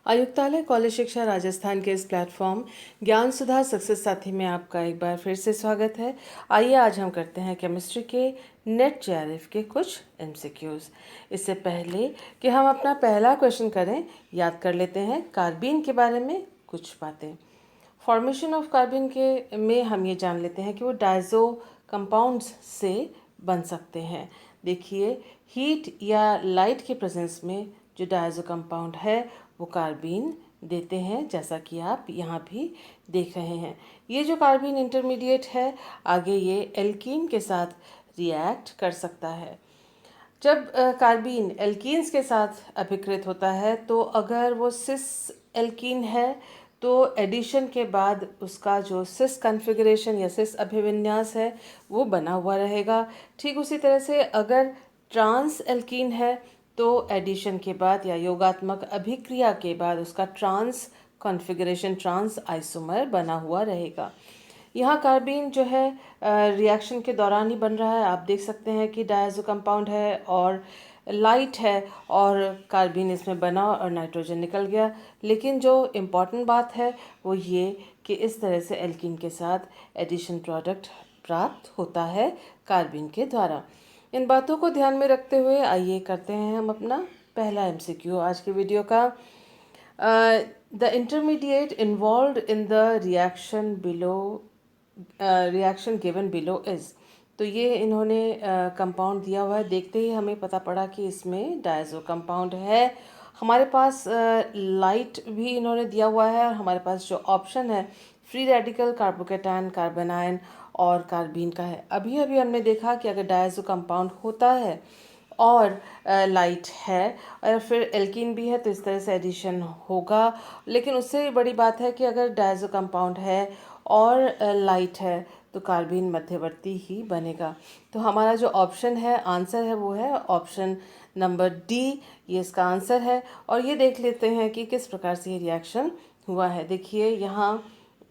आयुक्तालय कॉलेज शिक्षा राजस्थान के इस प्लेटफॉर्म ज्ञान सुधा सक्सेस साथी में आपका एक बार फिर से स्वागत है। आइए आज हम करते हैं केमिस्ट्री के नेट जेआरएफ के कुछ एमसीक्यूज। इससे पहले कि हम अपना पहला क्वेश्चन करें, याद कर लेते हैं कार्बीन के बारे में कुछ बातें। फॉर्मेशन ऑफ कार्बन के में हम ये जान लेते हैं कि वो डायज़ो कंपाउंड्स से बन सकते हैं। देखिए, हीट या लाइट के प्रेजेंस में जो डायज़ो कंपाउंड है वो कार्बीन देते हैं, जैसा कि आप यहाँ भी देख रहे हैं। ये जो कार्बीन इंटरमीडिएट है, आगे ये एल्कीन के साथ रिएक्ट कर सकता है। जब कार्बीन एल्कीन्स के साथ अभिकृत होता है तो अगर वो सिस एल्कीन है तो एडिशन के बाद उसका जो सिस कॉन्फ़िगरेशन या सिस अभिविन्यास है वो बना हुआ रहेगा। ठीक उसी तरह से अगर ट्रांस एल्कीन है तो एडिशन के बाद या योगात्मक अभिक्रिया के बाद उसका ट्रांस कॉन्फ़िगरेशन, ट्रांस आइसोमर बना हुआ रहेगा। यहाँ कार्बीन जो है रिएक्शन के दौरान ही बन रहा है। आप देख सकते हैं कि डायज़ो कंपाउंड है और लाइट है और कार्बीन इसमें बना और नाइट्रोजन निकल गया। लेकिन जो इम्पॉर्टेंट बात है वो ये कि इस तरह से एल्कीन के साथ एडिशन प्रोडक्ट प्राप्त होता है कार्बीन के द्वारा। इन बातों को ध्यान में रखते हुए आइए करते हैं हम अपना पहला एमसीक्यू आज की वीडियो का। The intermediate involve in the reaction below reaction given below is. तो ये इन्होंने कंपाउंड दिया हुआ है। देखते ही हमें पता पड़ा कि इसमें डायज़ो कंपाउंड है। हमारे पास लाइट भी इन्होंने दिया हुआ है और हमारे पास जो ऑप्शन है फ्री रेडिकल, कार्बोकेटायन, कार्बेनाइन और कार्बीन का है। अभी अभी हमने देखा कि अगर डायज़ो कंपाउंड होता है और लाइट है और फिर एल्कीन भी है तो इस तरह से एडिशन होगा। लेकिन उससे बड़ी बात है कि अगर डायज़ो कंपाउंड है और लाइट है तो कार्बीन मध्यवर्ती ही बनेगा। तो हमारा जो ऑप्शन है, आंसर है, वो है ऑप्शन नंबर डी। ये इसका आंसर है। और ये देख लेते हैं कि किस प्रकार से ये रिएक्शन हुआ है। देखिए, यहाँ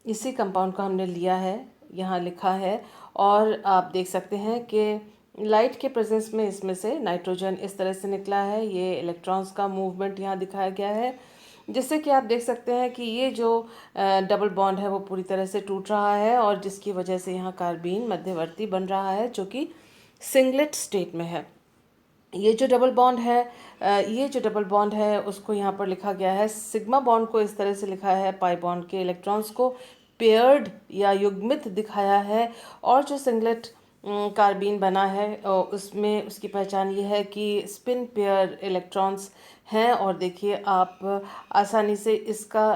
इसी कंपाउंड को हमने लिया है, यहाँ लिखा है और आप देख सकते हैं कि लाइट के प्रेजेंस में इसमें से नाइट्रोजन इस तरह से निकला है। ये इलेक्ट्रॉन्स का मूवमेंट यहाँ दिखाया गया है, जिससे कि आप देख सकते हैं कि ये जो डबल बॉन्ड है वो पूरी तरह से टूट रहा है और जिसकी वजह से यहाँ कार्बीन मध्यवर्ती बन रहा है जो कि सिंगलेट स्टेट में है। ये जो डबल बॉन्ड है उसको यहाँ पर लिखा गया है, सिग्मा बॉन्ड को इस तरह से लिखा है, पाई बॉन्ड के इलेक्ट्रॉन्स को पेयर्ड या युग्मित दिखाया है। और जो सिंगलेट कार्बीन बना है उसमें उसकी पहचान ये है कि स्पिन पेयर इलेक्ट्रॉन्स हैं। और देखिए, आप आसानी से इसका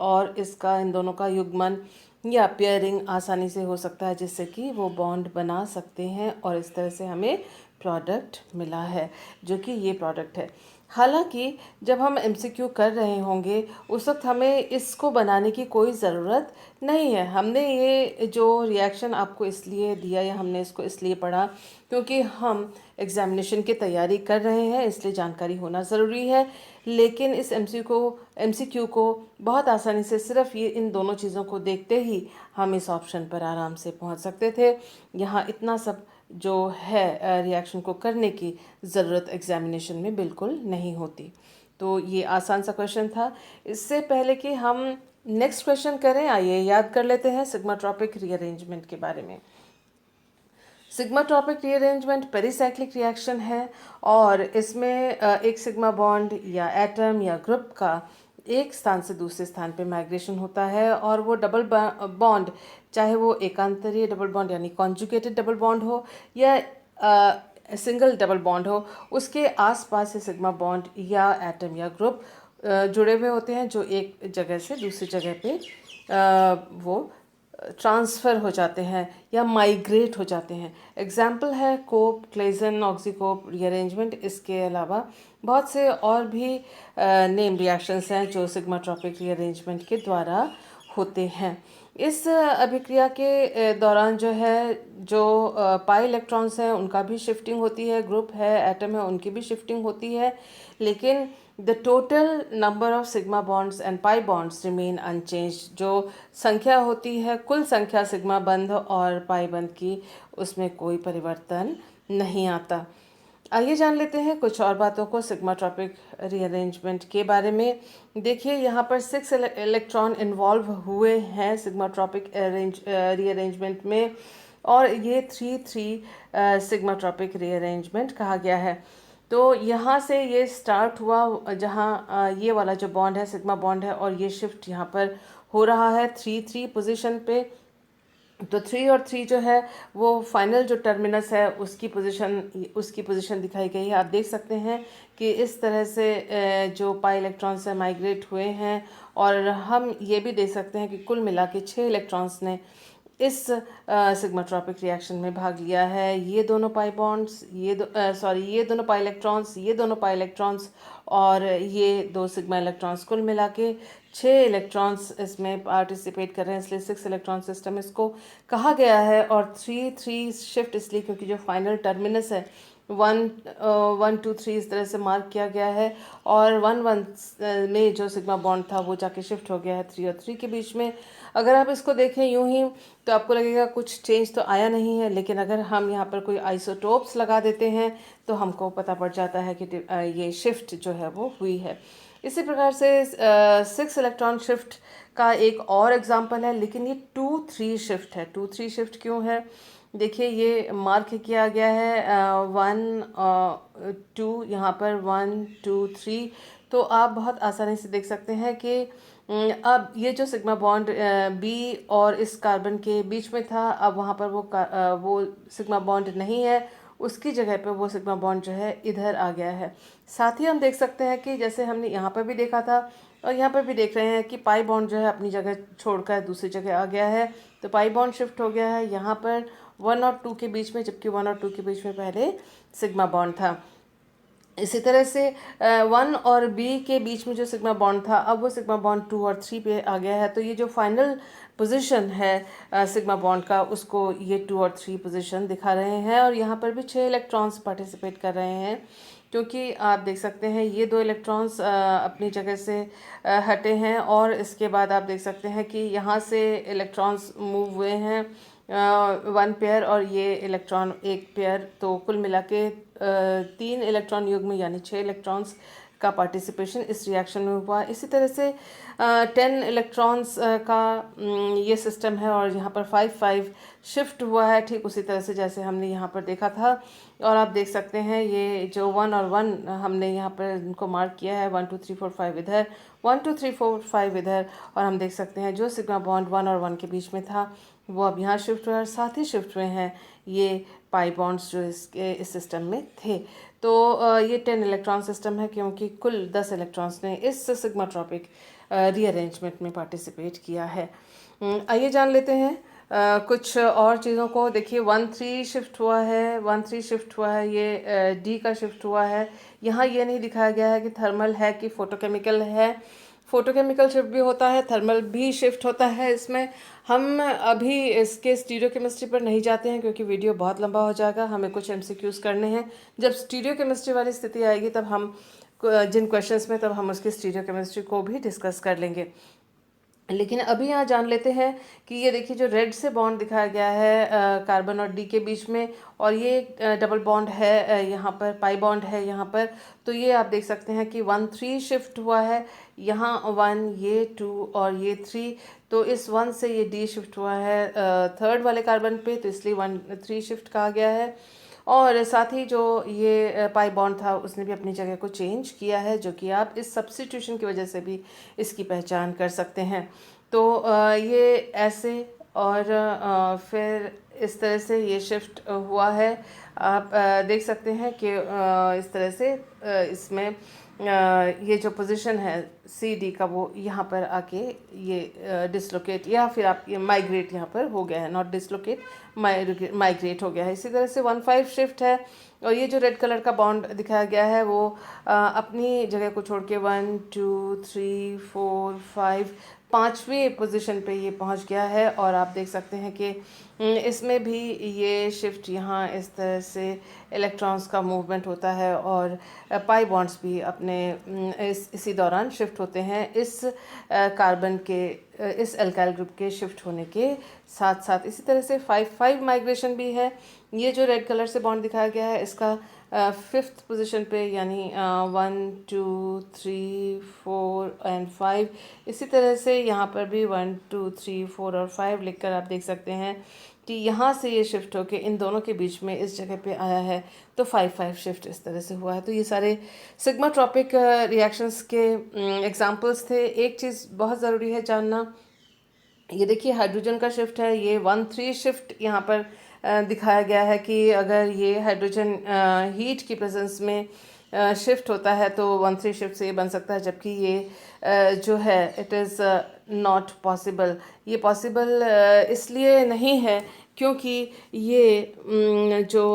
और इसका, इन दोनों का युग्मन या पेयरिंग आसानी से हो सकता है, जिससे कि वो बॉन्ड बना सकते हैं और इस तरह से हमें प्रोडक्ट मिला है जो कि ये प्रोडक्ट है। हालांकि जब हम एमसीक्यू कर रहे होंगे उस वक्त हमें इसको बनाने की कोई ज़रूरत नहीं है। हमने ये जो रिएक्शन आपको इसलिए दिया या हमने इसको इसलिए पढ़ा क्योंकि हम एग्जामिनेशन की तैयारी कर रहे हैं, इसलिए जानकारी होना ज़रूरी है। लेकिन इस एमसीक्यू को बहुत आसानी से सिर्फ ये इन दोनों चीज़ों को देखते ही हम इस ऑप्शन पर आराम से पहुंच सकते थे। यहाँ इतना सब जो है रिएक्शन को करने की ज़रूरत एग्जामिनेशन में बिल्कुल नहीं होती। तो ये आसान सा क्वेश्चन था। इससे पहले कि हम नेक्स्ट क्वेश्चन करें, आइए याद कर लेते हैं सिग्माट्रोपिक रीअरेंजमेंट के बारे में। सिग्माट्रोपिक रीअरेंजमेंट पेरिसाइक्लिक रिएक्शन है और इसमें एक सिग्मा बॉन्ड या एटम या ग्रुप का एक स्थान से दूसरे स्थान पे माइग्रेशन होता है और वो डबल बॉन्ड, चाहे वो एकांतरीय डबल बॉन्ड यानी कॉन्जुगेटेड डबल बॉन्ड हो या सिंगल डबल बॉन्ड हो, उसके आसपास से सिग्मा बॉन्ड या एटम या ग्रुप जुड़े हुए होते हैं जो एक जगह से दूसरी जगह पे वो ट्रांसफ़र हो जाते हैं या माइग्रेट हो जाते हैं। एग्जाम्पल है कोप, क्लेजन, ऑक्सीकोप रीअरेंजमेंट। इसके अलावा बहुत से और भी नेम रिएक्शंस हैं जो सिग्माट्रोपिक रीअरेंजमेंट के द्वारा होते हैं। इस अभिक्रिया के दौरान जो है, जो पाई इलेक्ट्रॉन्स हैं उनका भी शिफ्टिंग होती है, ग्रुप है, एटम है, उनकी भी शिफ्टिंग होती है। लेकिन the total number of sigma bonds and pi bonds remain unchange. जो संख्या होती है, कुल संख्या सिग्मा बंध और पाई बंध की, उसमें कोई परिवर्तन नहीं आता। आइए जान लेते हैं कुछ और बातों को सिग्माट्रॉपिक रीअरेंजमेंट के बारे में। देखिए यहाँ पर 6 इलेक्ट्रॉन इन्वॉल्व हुए हैं सिग्माट्रॉपिक रीअरेंजमेंट में, और ये 3-3 सिग्माट्रॉपिक रीअरेंजमेंट कहा गया है। तो यहाँ से ये स्टार्ट हुआ जहाँ ये वाला जो बॉन्ड है सिग्मा बॉन्ड है, और ये शिफ्ट यहाँ पर हो रहा है 3-3 पोजीशन पे। तो 3 और 3 जो है वो फाइनल जो टर्मिनस है उसकी पोजीशन दिखाई गई है। आप देख सकते हैं कि इस तरह से जो पाई इलेक्ट्रॉन्स है माइग्रेट हुए हैं, और हम ये भी देख सकते हैं कि कुल मिला के 6 इलेक्ट्रॉन्स ने इस सिग्माट्रॉपिक रिएक्शन में भाग लिया है। ये दोनों पाई बॉन्ड्स, ये दोनों पाई इलेक्ट्रॉन्स, ये दोनों पाई इलेक्ट्रॉन्स, और ये 2 सिग्मा इलेक्ट्रॉन्स, कुल मिला के 6 इलेक्ट्रॉन्स इसमें पार्टिसिपेट कर रहे हैं, इसलिए 6 इलेक्ट्रॉन सिस्टम इसको कहा गया है। और 3-3 शिफ्ट इसलिए क्योंकि जो फाइनल टर्मिनस है 1-2-3 इस तरह से मार्क किया गया है, और 1-1 में जो सिग्मा बॉन्ड था वो जाके शिफ्ट हो गया है 3 और 3 के बीच में। अगर आप इसको देखें यूं ही तो आपको लगेगा कुछ चेंज तो आया नहीं है, लेकिन अगर हम यहाँ पर कोई आइसोटोप्स लगा देते हैं तो हमको पता पड़ जाता है कि ये शिफ्ट जो है वो हुई है। इसी प्रकार से 6 इलेक्ट्रॉन शिफ्ट का एक और एग्जाम्पल है, लेकिन ये 2-3 शिफ्ट है। 2-3 शिफ्ट क्यों है? देखिए ये मार्क किया गया है 1-2, यहाँ पर 1-2-3। तो आप बहुत आसानी से देख सकते हैं कि अब ये जो सिग्मा बॉन्ड बी और इस कार्बन के बीच में था, अब वहाँ पर वो सिग्मा बॉन्ड नहीं है, उसकी जगह पे वो सिग्मा बॉन्ड जो है इधर आ गया है। साथ ही हम देख सकते हैं कि जैसे हमने यहाँ पर भी देखा था और यहाँ पर भी देख रहे हैं कि पाई बॉन्ड जो है अपनी जगह छोड़कर दूसरी जगह आ गया है। तो पाई बॉन्ड शिफ्ट हो गया है यहाँ पर 1 और 2 के बीच में, जबकि 1 और 2 के बीच में पहले सिग्मा बॉन्ड था। इसी तरह से 1 और बी के बीच में जो सिग्मा बॉन्ड था, अब वो सिग्मा बॉन्ड 2 और 3 पे आ गया है। तो ये जो फाइनल पोजीशन है सिग्मा बॉन्ड का, उसको ये 2 और 3 पोजीशन दिखा रहे हैं। और यहाँ पर भी 6 इलेक्ट्रॉन्स पार्टिसिपेट कर रहे हैं, क्योंकि आप देख सकते हैं ये 2 इलेक्ट्रॉन्स अपनी जगह से हटे हैं, और इसके बाद आप देख सकते हैं कि यहाँ से इलेक्ट्रॉन्स मूव हुए हैं 1 पेयर, और ये इलेक्ट्रॉन 1 पेयर। तो कुल मिला के 3 इलेक्ट्रॉन युग्म यानी 6 इलेक्ट्रॉन्स का पार्टिसिपेशन इस रिएक्शन में हुआ। इसी तरह से 10 इलेक्ट्रॉन्स का ये सिस्टम है, और यहाँ पर 5-5 शिफ्ट हुआ है, ठीक उसी तरह से जैसे हमने यहाँ पर देखा था। और आप देख सकते हैं ये जो 1 और 1 हमने यहाँ पर इनको मार्क किया है, 1 2 3 4 5 इधर, 1 2 3 4 5 इधर, और हम देख सकते हैं जो सिग्मा बॉन्ड 1 और 1 के बीच में था वो अब यहाँ शिफ्ट हुआ है। साथ ही शिफ्ट हुए हैं ये पाई बॉन्ड्स जो इस सिस्टम में थे। तो ये 10 इलेक्ट्रॉन सिस्टम है, क्योंकि कुल 10 इलेक्ट्रॉन्स ने इस सिग्माट्रॉपिक रीअरेंजमेंट में पार्टिसिपेट किया है। आइए जान लेते हैं कुछ और चीज़ों को। देखिए 1-3 शिफ्ट हुआ है, 1-3 शिफ्ट हुआ है, ये डी का शिफ्ट हुआ है। यहाँ ये नहीं दिखाया गया है कि थर्मल है कि फोटोकेमिकल है। फोटोकेमिकल शिफ्ट भी होता है, थर्मल भी शिफ्ट होता है। इसमें हम अभी इसके स्टीरियोकेमिस्ट्री पर नहीं जाते हैं, क्योंकि वीडियो बहुत लंबा हो जाएगा। हमें कुछ एमसीक्यूज़ करने हैं। जब स्टीरियोकेमिस्ट्री वाली स्थिति आएगी तब हम जिन क्वेश्चंस में, तब हम उसकी स्टीरियोकेमिस्ट्री को भी डिस्कस कर लेंगे। लेकिन अभी यहाँ जान लेते हैं कि ये देखिए जो रेड से बॉन्ड दिखाया गया है कार्बन और डी के बीच में, और ये डबल बॉन्ड है यहाँ पर, पाई बॉन्ड है यहाँ पर। तो ये आप देख सकते हैं कि 1-3 शिफ्ट हुआ है, यहाँ 1, ये 2 और ये 3। तो इस 1 से ये डी शिफ्ट हुआ है थर्ड वाले कार्बन पे, तो इसलिए 1-3 शिफ्ट कहा गया है। और साथ ही जो ये पाई बॉन्ड था उसने भी अपनी जगह को चेंज किया है, जो कि आप इस सब्स्टिट्यूशन की वजह से भी इसकी पहचान कर सकते हैं। तो ये ऐसे, और फिर इस तरह से ये शिफ्ट हुआ है। आप देख सकते हैं कि इस तरह से इसमें ये जो पोजीशन है सी डी का, वो यहाँ पर आके ये डिसलोकेट, या फिर आप ये माइग्रेट यहाँ पर हो गया है, नॉट डिसलोकेट, माइग्रेट हो गया है। इसी तरह से 1-5 शिफ्ट है, और ये जो रेड कलर का बॉन्ड दिखाया गया है वो अपनी जगह को छोड़ के 1 2 3 4 5 5वीं पोजीशन पे ये पहुंच गया है। और आप देख सकते हैं कि इसमें भी ये शिफ्ट यहाँ इस तरह से इलेक्ट्रॉन्स का मूवमेंट होता है, और पाई बॉन्ड्स भी अपने इसी दौरान शिफ्ट होते हैं इस कार्बन के, इस एल्काइल ग्रुप के शिफ्ट होने के साथ साथ। इसी तरह से 5-5 माइग्रेशन भी है। ये जो रेड कलर से बॉन्ड दिखाया गया है इसका फिफ्थ पोजीशन पे, यानी 1 2 3 4 एंड 5। इसी तरह से यहाँ पर भी 1 2 3 4 और 5 लिखकर आप देख सकते हैं कि यहाँ से ये शिफ्ट होके इन दोनों के बीच में इस जगह पे आया है, तो 5 5 शिफ्ट इस तरह से हुआ है। तो ये सारे सिग्मा ट्रॉपिक रिएक्शंस के एग्जांपल्स थे। एक चीज़ बहुत ज़रूरी है जानना, ये देखिए हाइड्रोजन का शिफ्ट है, ये 1 3 शिफ्ट यहाँ पर दिखाया गया है कि अगर ये हाइड्रोजन हीट की प्रेजेंस में शिफ्ट होता है तो 1 3 शिफ्ट से ये बन सकता है, जबकि ये जो है इट इज़ नॉट पॉसिबल। ये पॉसिबल इसलिए नहीं है क्योंकि ये जो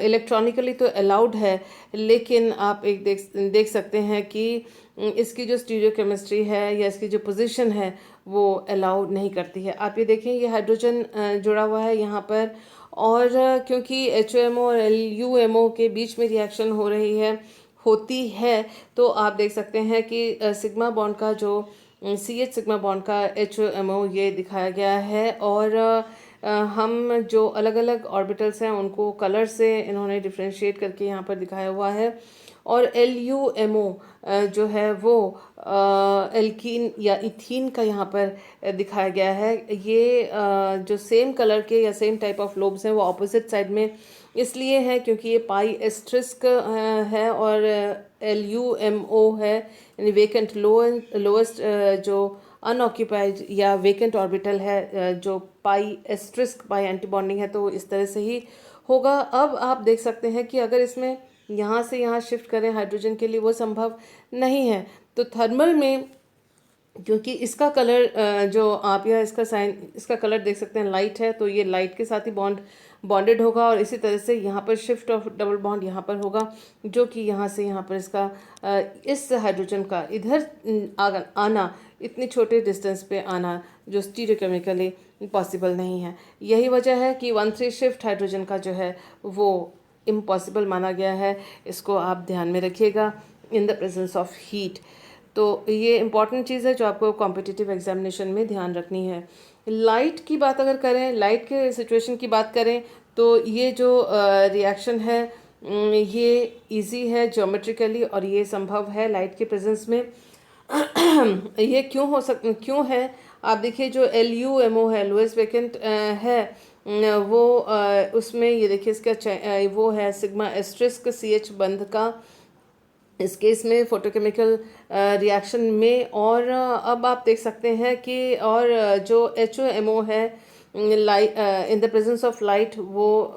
इलेक्ट्रॉनिकली तो अलाउड है, लेकिन आप एक देख सकते हैं कि इसकी जो स्टीरियोकेमिस्ट्री है या इसकी जो पोजीशन है वो अलाउ नहीं करती है। आप ये देखें, ये हाइड्रोजन जुड़ा हुआ है यहाँ पर, और क्योंकि HOMO और LUMO के बीच में रिएक्शन होती है, तो आप देख सकते हैं कि सिग्मा बॉन्ड का जो CH सिग्मा बॉन्ड का HOMO ये दिखाया गया है, और हम जो अलग अलग ऑर्बिटल्स हैं उनको कलर से इन्होंने डिफ्रेंशिएट करके यहाँ पर दिखाया हुआ है। और LUMO जो है वो एल्कीन या इथीन का यहाँ पर दिखाया गया है। ये जो सेम कलर के या सेम टाइप ऑफ लोब्स हैं वो ऑपोजिट साइड में इसलिए है क्योंकि ये पाई एस्ट्रिस्क है और LUMO है, यानी वेकेंट लोएस्ट जो अनऑक्यूपाइड या वेकेंट ऑर्बिटल है, जो पाई एस्ट्रिस्क पाई एंटीबॉन्डिंग है, तो इस तरह से ही होगा। अब आप देख सकते हैं कि अगर इसमें यहाँ से यहाँ शिफ्ट करें हाइड्रोजन के लिए, वो संभव नहीं है। तो थर्मल में क्योंकि इसका कलर जो आप यहाँ इसका साइन, इसका कलर देख सकते हैं लाइट है, तो ये लाइट के साथ ही बॉन्डेड होगा, और इसी तरह से यहाँ पर शिफ्ट ऑफ डबल बॉन्ड यहाँ पर होगा, जो कि यहाँ से यहाँ पर इसका इस हाइड्रोजन का इधर आना, इतनी छोटे डिस्टेंस पे आना, जो स्टीरियोकेमिकली पॉसिबल नहीं है। यही वजह है कि 1 3 शिफ्ट हाइड्रोजन का जो है वो इम्पॉसिबल माना गया है। इसको आप ध्यान में रखिएगा in the presence of heat. तो ये इम्पॉर्टेंट चीज़ है जो आपको कॉम्पिटिटिव एग्जामिनेशन में ध्यान रखनी है। लाइट की बात अगर करें, लाइट के सिचुएशन की बात करें, तो ये जो रिएक्शन है ये इजी है ज्योमेट्रिकली, और ये संभव है लाइट के प्रेजेंस में। ये क्यों है, आप देखिए जो LUMO है, लोएस्ट वेकेंट है, वो उसमें ये देखिए इसका वो है सिग्मा एस्ट्रिस्क CH बंध का इस केस में फोटोकेमिकल रिएक्शन में। और अब आप देख सकते हैं कि और जो HOMO है in the presence of light, वो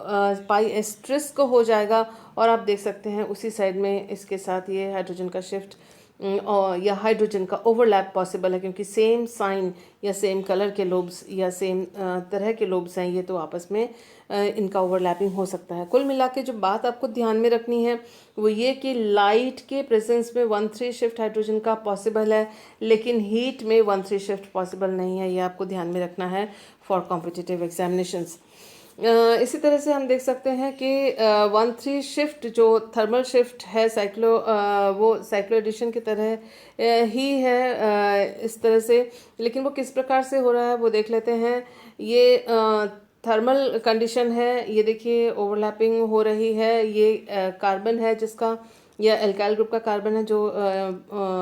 पाई एस्ट्रिस्क हो जाएगा, और आप देख सकते हैं उसी साइड में इसके साथ ये हाइड्रोजन का शिफ्ट और या हाइड्रोजन का ओवरलैप पॉसिबल है, क्योंकि सेम साइन या सेम कलर के लोब्स या सेम तरह के लोब्स हैं ये, तो आपस में इनका ओवरलैपिंग हो सकता है। कुल मिला के जो बात आपको ध्यान में रखनी है वो ये कि लाइट के प्रेजेंस में 1 3 शिफ्ट हाइड्रोजन का पॉसिबल है, लेकिन हीट में 1 3 शिफ्ट पॉसिबल नहीं है। ये आपको ध्यान में रखना है फॉर कॉम्पिटिटिव एग्जामिनेशंस। इसी तरह से हम देख सकते हैं कि 1 3 शिफ्ट जो थर्मल शिफ्ट है वो साइक्लो एडिशन की तरह ही है इस तरह से, लेकिन वो किस प्रकार से हो रहा है वो देख लेते हैं। ये थर्मल कंडीशन है, ये देखिए ओवरलैपिंग हो रही है। ये कार्बन है जिसका, या एल्काइल ग्रुप का कार्बन है जो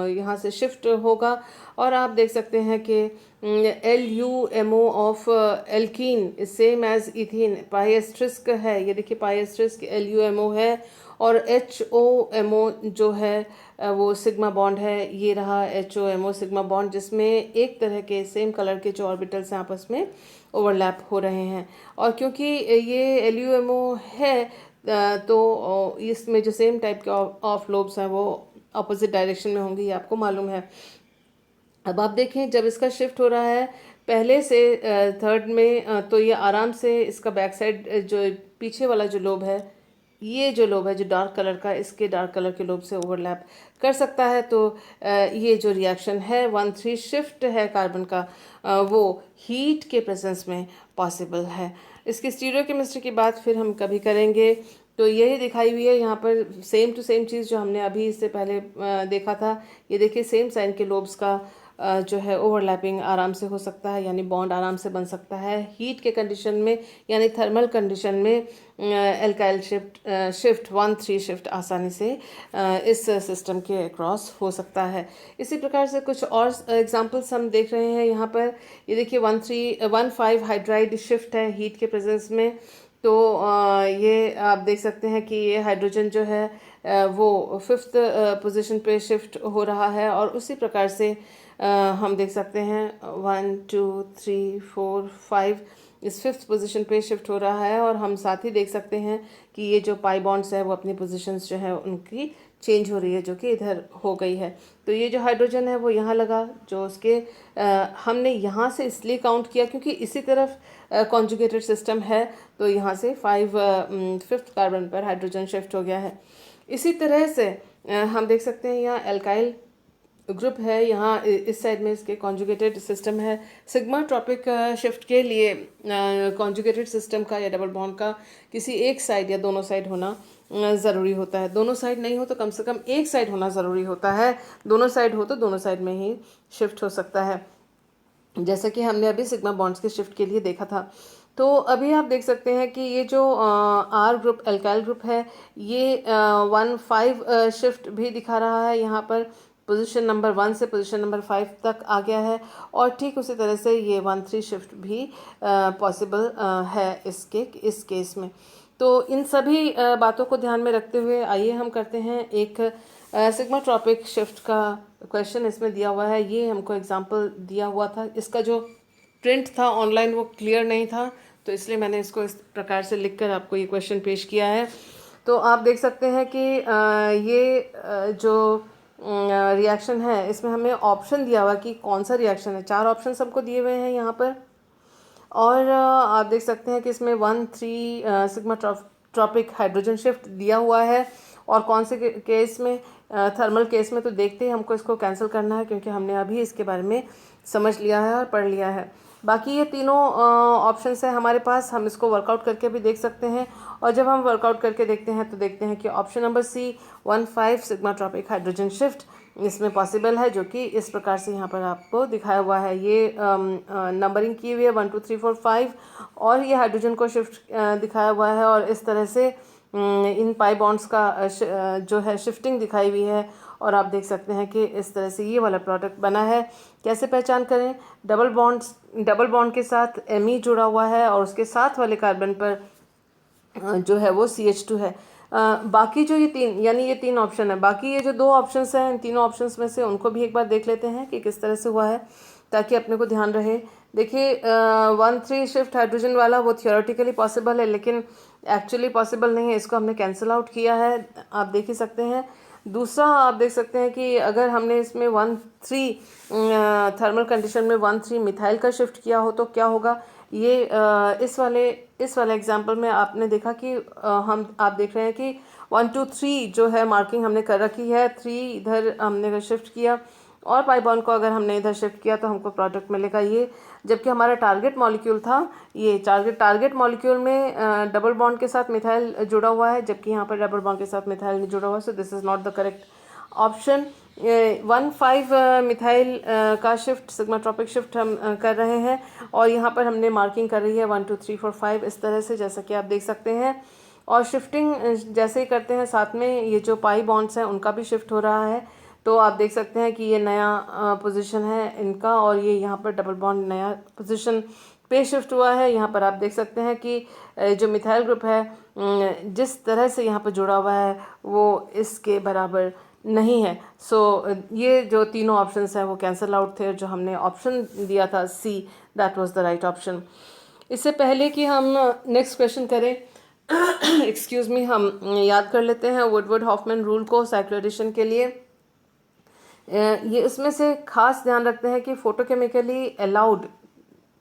यहाँ से शिफ्ट होगा, और आप देख सकते हैं कि LUMO of alkene same as ethene, pi asterisk है, ये देखिए पाई एस्ट्रिस्क LUMO है, और HOMO जो है वो सिग्मा बॉन्ड है, ये रहा HOMO सिग्मा बॉन्ड, जिसमें एक तरह के सेम कलर के जो ऑर्बिटल्स हैं आपस में ओवरलैप हो रहे हैं। और क्योंकि ये LUMO है तो इसमें जो सेम टाइप के ऑफ लोब्स हैं वो अपोजिट डायरेक्शन में होंगे, ये आपको मालूम है। अब आप देखें जब इसका शिफ्ट हो रहा है पहले से थर्ड में, तो ये आराम से इसका बैक साइड जो पीछे वाला जो लोब है, ये जो लोब है जो डार्क कलर का, इसके डार्क कलर के लोब से ओवरलैप कर सकता है। तो ये जो रिएक्शन है 1 3 शिफ्ट है कार्बन का, वो हीट के प्रेजेंस में पॉसिबल है। इसकी स्टीरियोकेमिस्ट्री की बात फिर हम कभी करेंगे। तो यही दिखाई हुई है यहाँ पर सेम टू सेम चीज़ जो हमने अभी इससे पहले देखा था। ये देखिए सेम साइन के लोब्स का जो है ओवरलैपिंग आराम से हो सकता है, यानी बॉन्ड आराम से बन सकता है। हीट के कंडीशन में यानी थर्मल कंडीशन में एल्काइल शिफ्ट 1,3 शिफ्ट आसानी से इस सिस्टम के अक्रॉस हो सकता है। इसी प्रकार से कुछ और एग्जांपल्स हम देख रहे हैं यहाँ पर। ये देखिए 1,5 हाइड्राइड शिफ्ट है हीट के प्रेजेंस में। तो ये आप देख सकते हैं कि ये हाइड्रोजन जो है वो 5th पोजीशन पे शिफ्ट हो रहा है। और उसी प्रकार से हम देख सकते हैं 1 2 3 4 5 इस 5th पोजीशन पे शिफ्ट हो रहा है। और हम साथ ही देख सकते हैं कि ये जो पाई बॉन्ड्स है वो अपनी पोजीशंस जो है उनकी चेंज हो रही है, जो कि इधर हो गई है। तो ये जो हाइड्रोजन है वो यहाँ लगा, जो उसके हमने यहाँ से इसलिए काउंट किया क्योंकि इसी तरफ कॉन्जुगेटेड सिस्टम है। तो यहाँ से 5th कार्बन पर हाइड्रोजन शिफ्ट हो गया है। इसी तरह से हम देख सकते हैं यहाँ एल्काइल ग्रुप है, यहाँ इस साइड में इसके कॉन्जुगेटेड सिस्टम है। सिग्मा ट्रॉपिक शिफ्ट के लिए कॉन्जुगेटेड सिस्टम का या डबल बॉन्ड का किसी एक साइड या दोनों साइड होना ज़रूरी होता है। दोनों साइड नहीं हो तो कम से कम एक साइड होना ज़रूरी होता है। दोनों साइड हो तो दोनों साइड में ही शिफ्ट हो सकता है, जैसा कि हमने अभी सिग्मा बॉन्ड्स के शिफ्ट के लिए देखा था। तो अभी आप देख सकते हैं कि ये जो आर ग्रुप एल्काइल ग्रुप है ये 1,5 शिफ्ट भी दिखा रहा है यहाँ पर। पोजीशन नंबर 1 से पोजीशन नंबर 5 तक आ गया है। और ठीक उसी तरह से ये 1,3 शिफ्ट भी पॉसिबल है इस केस में। तो इन सभी बातों को ध्यान में रखते हुए आइए हम करते हैं एक सिग्मा ट्रॉपिक शिफ्ट का क्वेश्चन इसमें दिया हुआ है। ये हमको एग्जांपल दिया हुआ था, इसका जो प्रिंट था ऑनलाइन वो क्लियर नहीं था, तो इसलिए मैंने इसको इस प्रकार से लिखकर आपको ये क्वेश्चन पेश किया है। तो आप देख सकते हैं कि ये जो रिएक्शन है इसमें हमें ऑप्शन दिया हुआ कि कौन सा रिएक्शन है। 4 ऑप्शन हमको दिए हुए हैं यहाँ पर। और आप देख सकते हैं कि इसमें 1,3 सिग्मा ट्रॉपिक हाइड्रोजन शिफ्ट दिया हुआ है। और कौन से केस में, थर्मल केस में तो देखते ही हमको इसको कैंसिल करना है, क्योंकि हमने अभी इसके बारे में समझ लिया है और पढ़ लिया है। बाकी ये तीनों ऑप्शंस है हमारे पास, हम इसको वर्कआउट करके भी देख सकते हैं। और जब हम वर्कआउट करके देखते हैं तो देखते हैं कि option number C 1,5 sigmatropic hydrogen shift इसमें पॉसिबल है, जो कि इस प्रकार से यहाँ पर आपको दिखाया हुआ है। ये नंबरिंग की हुई है 1 2 3 4 5 और ये हाइड्रोजन को शिफ्ट दिखाया हुआ है। और इस तरह से इन पाई बॉन्ड्स का जो है शिफ्टिंग दिखाई हुई है। और आप देख सकते हैं कि इस तरह से ये वाला प्रोडक्ट बना है। कैसे पहचान करें? डबल बॉन्ड के साथ Me जुड़ा हुआ है और उसके साथ वाले कार्बन पर जो है वो CH2 है। बाकी जो ये तीन, यानी ये 3 ऑप्शन है, बाकी ये जो 2 ऑप्शंस हैं इन तीनों ऑप्शंस में से उनको भी एक बार देख लेते हैं कि किस तरह से हुआ है, ताकि अपने को ध्यान रहे। देखिए 1,3 शिफ्ट हाइड्रोजन वाला वो थियोरेटिकली पॉसिबल है, लेकिन एक्चुअली पॉसिबल नहीं है। इसको हमने कैंसिल आउट किया है, आप देख ही सकते हैं। दूसरा आप देख सकते हैं कि अगर हमने इसमें 1,3 थर्मल कंडीशन में 1,3 मिथाइल का शिफ्ट किया हो तो क्या होगा। ये इस वाले एग्जाम्पल में आपने देखा कि आप देख रहे हैं कि 1 2 3 जो है मार्किंग हमने कर रखी है, 3 इधर हमने शिफ्ट किया और पाई बॉन्ड को अगर हमने इधर शिफ्ट किया तो हमको प्रोडक्ट मिलेगा ये। जबकि हमारा टारगेट मॉलिक्यूल था ये, टारगेट मॉलिक्यूल में डबल बॉन्ड के साथ मिथाइल जुड़ा हुआ है, जबकि यहाँ पर डबल बॉन्ड के साथ मिथाइल नहीं जुड़ा हुआ है। So this is not the correct option. 1,5 methyl का शिफ्ट सिग्मा ट्रॉपिक शिफ्ट हम कर रहे हैं और यहाँ पर हमने मार्किंग कर रही है 1 2 3 4 5 इस तरह से, जैसा कि आप देख सकते हैं। और शिफ्टिंग जैसे ही करते हैं साथ में ये जो पाई बॉन्ड्स हैं उनका भी शिफ्ट हो रहा है। तो आप देख सकते हैं कि ये नया पोजीशन है इनका और ये यहाँ पर डबल बॉन्ड नया पोजीशन पे शिफ्ट हुआ है। यहाँ पर आप देख सकते हैं कि जो मिथाइल ग्रुप है जिस तरह से यहाँ पर जुड़ा हुआ है वो इसके बराबर नहीं है। सो ये जो तीनों ऑप्शंस हैं वो कैंसिल आउट थे। जो हमने ऑप्शन दिया था C, that was the right option. इससे पहले कि हम नेक्स्ट क्वेश्चन करें एक्सक्यूज मी, हम याद कर लेते हैं वुडवर्ड हॉफमैन रूल को साइक्लोएडिशन के लिए। ये इसमें से खास ध्यान रखते हैं कि फोटोकेमिकली अलाउड,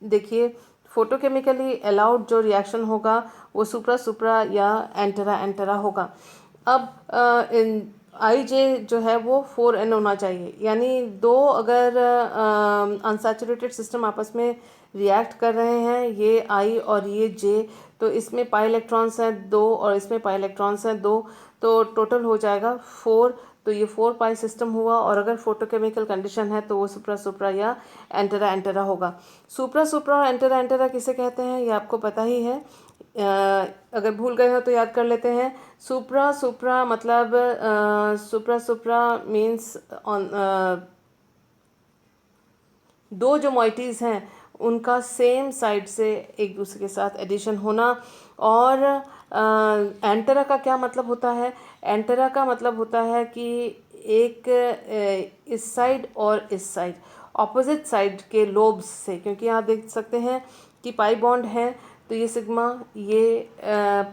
देखिए फोटोकेमिकली अलाउड जो रिएक्शन होगा वो सुप्रा या एंटेरा होगा। अब आई जे जो है वो 4n होना चाहिए, यानी दो अगर अनसैचुरेटेड सिस्टम आपस में रिएक्ट कर रहे हैं, ये आई और ये जे, तो इसमें पाई इलेक्ट्रॉन्स हैं 2 और इसमें पाई इलेक्ट्रॉन्स हैं 2, तो टोटल हो जाएगा 4। तो ये 4 पाई सिस्टम हुआ। और अगर फोटोकेमिकल कंडीशन है तो वो सुप्रा सुप्रा या एंटेरा एंटेरा होगा। सुप्रा सुप्रा और एंटेरा एंटेरा किसे कहते हैं ये आपको पता ही है। अगर भूल गए हो तो याद कर लेते हैं। सुप्रा सुप्रा मतलब सुप्रा सुप्रा मीन्स ऑन दो जो मॉइटीज़ हैं उनका सेम साइड से एक दूसरे के साथ एडिशन होना। और एंटेरा का क्या मतलब होता है? एंटेरा का मतलब होता है कि एक इस साइड और इस साइड ऑपोजिट साइड के लोब्स से, क्योंकि यहाँ देख सकते हैं कि पाई बॉन्ड है तो ये सिग्मा ये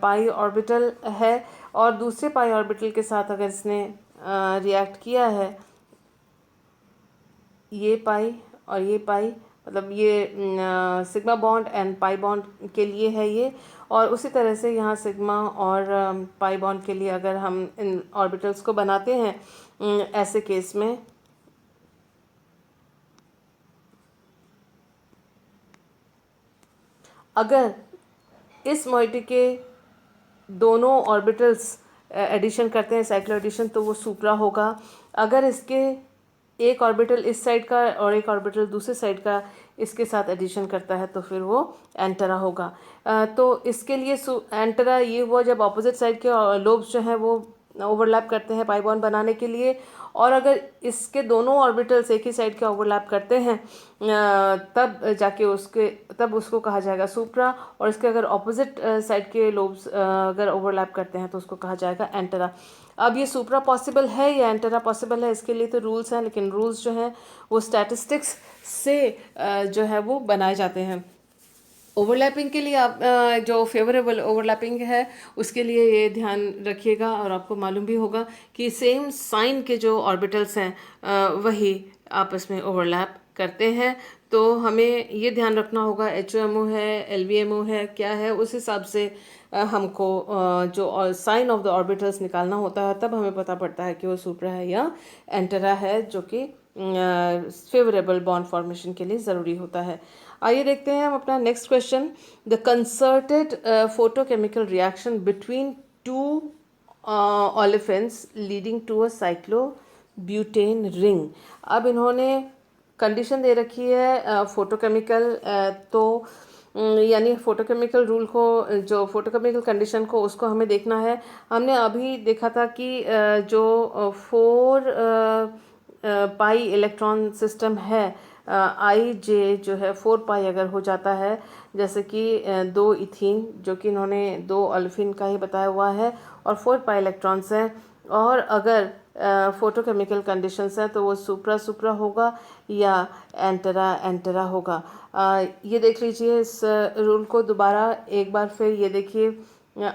पाई ऑर्बिटल है और दूसरे पाई ऑर्बिटल के साथ अगर इसने रिएक्ट किया है ये पाई और ये पाई, मतलब ये sigma bond and pi bond के लिए है ये। और उसी तरह से यहाँ सिग्मा और पाई बॉन्ड के लिए अगर हम इन ऑर्बिटल्स को बनाते हैं ऐसे केस में अगर इस मॉइटी के दोनों ऑर्बिटल्स एडिशन करते हैं साइक्लो एडिशन तो वो सुप्रा होगा। अगर इसके एक ऑर्बिटल इस साइड का और एक ऑर्बिटल दूसरे साइड का इसके साथ एडिशन करता है तो फिर वो एंटेरा होगा। तो इसके लिए एंटेरा ये हुआ जब ऑपोजिट साइड के लोब्स जो हैं वो ओवरलैप करते हैं पाई बॉन्ड बनाने के लिए। और अगर इसके दोनों ऑर्बिटल्स एक ही साइड के ओवरलैप करते हैं तब जाके तब उसको कहा जाएगा सुप्रा। और इसके अगर ऑपोजिट साइड के लोब्स अगर ओवरलैप करते हैं तो उसको कहा जाएगा एंटेरा। अब ये सुप्रा पॉसिबल है या एंटेरा पॉसिबल है इसके लिए तो रूल्स हैं, लेकिन रूल्स जो हैं वो स्टैटिस्टिक्स से जो है वो बनाए जाते हैं। ओवरलैपिंग के लिए आप जो फेवरेबल ओवरलैपिंग है उसके लिए ये ध्यान रखिएगा और आपको मालूम भी होगा कि सेम साइन के जो ऑर्बिटल्स हैं वही आपस में ओवरलैप करते हैं। तो हमें ये ध्यान रखना होगा HOMO है LVMO है क्या है, उस हिसाब से हमको जो साइन ऑफ द ऑर्बिटल्स निकालना होता है तब हमें पता पड़ता है कि वो सुप्रा है या एंटेरा है, जो कि फेवरेबल बॉन्ड फॉर्मेशन के लिए ज़रूरी होता है। आइए देखते हैं हम अपना next question. The concerted photochemical reaction between two olefins leading to a cyclobutane ring. अब इन्होंने कंडीशन दे रखी है फोटोकेमिकल तो यानी फोटोकेमिकल रूल को जो फोटोकेमिकल कंडीशन को उसको हमें देखना है। हमने अभी देखा था कि जो 4 पाई इलेक्ट्रॉन सिस्टम है IJ जो है 4 पाई अगर हो जाता है, जैसे कि 2 इथीन जो कि इन्होंने 2 ओलेफिन का ही बताया हुआ है और 4 पाई इलेक्ट्रॉन्स हैं, और अगर फोटोकेमिकल कंडीशंस हैं तो वो सुप्रा सुप्रा होगा या एंटेरा एंटेरा होगा। ये देख लीजिए इस रूल को दोबारा एक बार फिर ये देखिए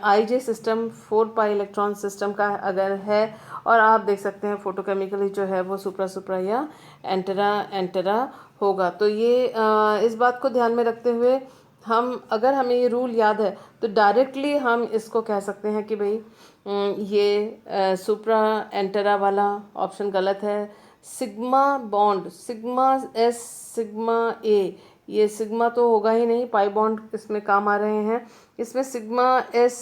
IJ system 4 pi electron system का अगर है और आप देख सकते हैं फोटोकेमिकली जो है वो सुप्रा सुप्रा या एंटेरा एंटेरा होगा। तो ये इस बात को ध्यान में रखते हुए अगर हमें ये रूल याद है तो डायरेक्टली हम इसको कह सकते हैं कि भाई ये सुप्रा एंटेरा वाला ऑप्शन गलत है। Sigma bond sigma S sigma A, ये सिग्मा तो होगा ही नहीं, पाई बॉन्ड इसमें काम आ रहे हैं। इसमें सिग्मा S